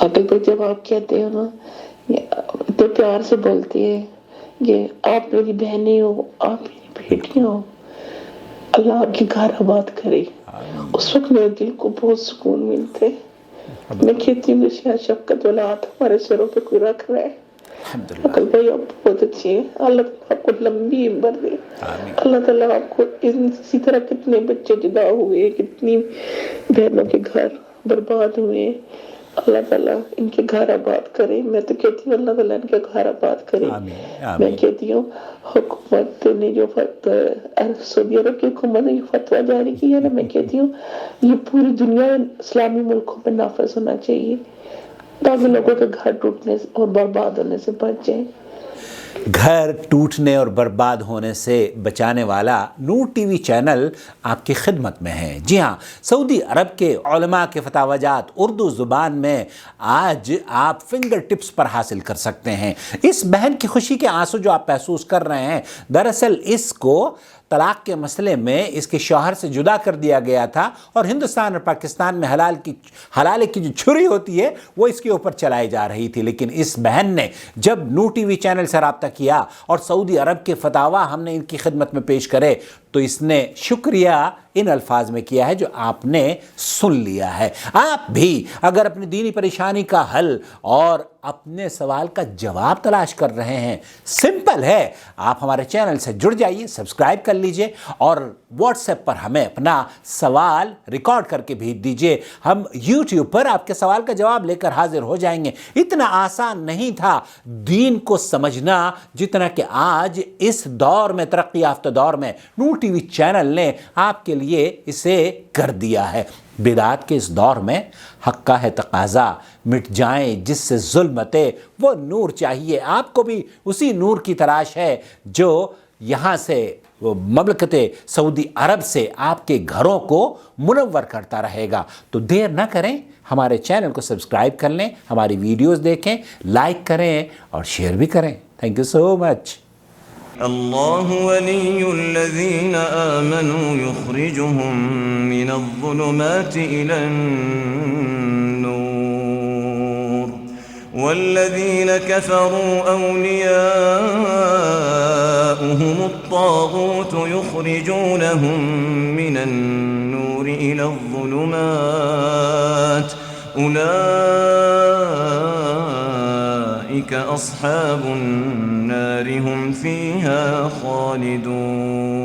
عقل پر جب آپ کہتے ہو نا، تو پیار سے بولتی ہے یہ آپ میری بہنیں ہو، آپ میری بیٹیاں ہو، اللہ آپ کی گھر آباد کرے، اس وقت میرے دل کو بہت سکون ملتے. میں کہتی ہوں کہ شاید شفقت والا ہاتھ ہمارے سروں پہ کوئی رکھ رہا ہے. عقل بھائی آپ بہت اچھی ہیں، اللہ تعالیٰ آپ کو لمبی عمر دے. اللہ تعالیٰ آپ کو اسی طرح کتنے بچے جدا ہوئے، کتنی بہنوں کے گھر برباد ہوئے، اللہ تعالیٰ ان کے گھر آباد کرے. میں تو کہتی ہوں اللہ تعالیٰ ان کے گھر آباد کرے. میں کہتی ہوں حکومت نے جو سعودی عرب کی حکومت نے جو فتویٰ جاری کیا ہے نا، میں کہتی ہوں یہ پوری دنیا اسلامی ملکوں میں نافذ ہونا چاہیے تاکہ لوگوں کے گھر ٹوٹنے اور برباد ہونے سے بچ جائیں. گھر ٹوٹنے اور برباد ہونے سے بچانے والا نور ٹی وی چینل آپ کی خدمت میں ہے. جی ہاں، سعودی عرب کے علماء کے فتاوی جات اردو زبان میں آج آپ فنگر ٹپس پر حاصل کر سکتے ہیں. اس بہن کی خوشی کے آنسو جو آپ محسوس کر رہے ہیں، دراصل اس کو طلاق کے مسئلے میں اس کے شوہر سے جدا کر دیا گیا تھا اور ہندوستان اور پاکستان میں حلالے کی جو چھری ہوتی ہے وہ اس کے اوپر چلائی جا رہی تھی. لیکن اس بہن نے جب نور ٹی وی چینل سے رابطہ کیا اور سعودی عرب کے فتاوی ہم نے ان کی خدمت میں پیش کرے تو اس نے شکریہ ان الفاظ میں کیا ہے جو آپ نے سن لیا ہے. آپ بھی اگر اپنی دینی پریشانی کا حل اور اپنے سوال کا جواب تلاش کر رہے ہیں، سمپل ہے، آپ ہمارے چینل سے جڑ جائیے، سبسکرائب کر لیجئے اور واٹس ایپ پر ہمیں اپنا سوال ریکارڈ کر کے بھیج دیجئے. ہم یوٹیوب پر آپ کے سوال کا جواب لے کر حاضر ہو جائیں گے. اتنا آسان نہیں تھا دین کو سمجھنا جتنا کہ آج اس دور میں، ترقی یافتہ دور میں، نور ٹی وی چینل نے آپ کے لیے اسے کر دیا ہے. بدعات کے اس دور میں حق کا ہے تقاضا، مٹ جائیں جس سے ظلمتیں وہ نور چاہیے. آپ کو بھی اسی نور کی تلاش ہے جو یہاں سے وہ مملکت سعودی عرب سے آپ کے گھروں کو منور کرتا رہے گا. تو دیر نہ کریں، ہمارے چینل کو سبسکرائب کر لیں، ہماری ویڈیوز دیکھیں، لائک کریں اور شیئر بھی کریں. تھینک یو سو مچ. اللہ ولی الذین آمنوا یخرجهم من الظلمات إلى النور والذین كفروا أولیاؤهم الطاغوت یخرجونهم من النور إلى الظلمات أولئك أصحاب النار هم فيها خالدون.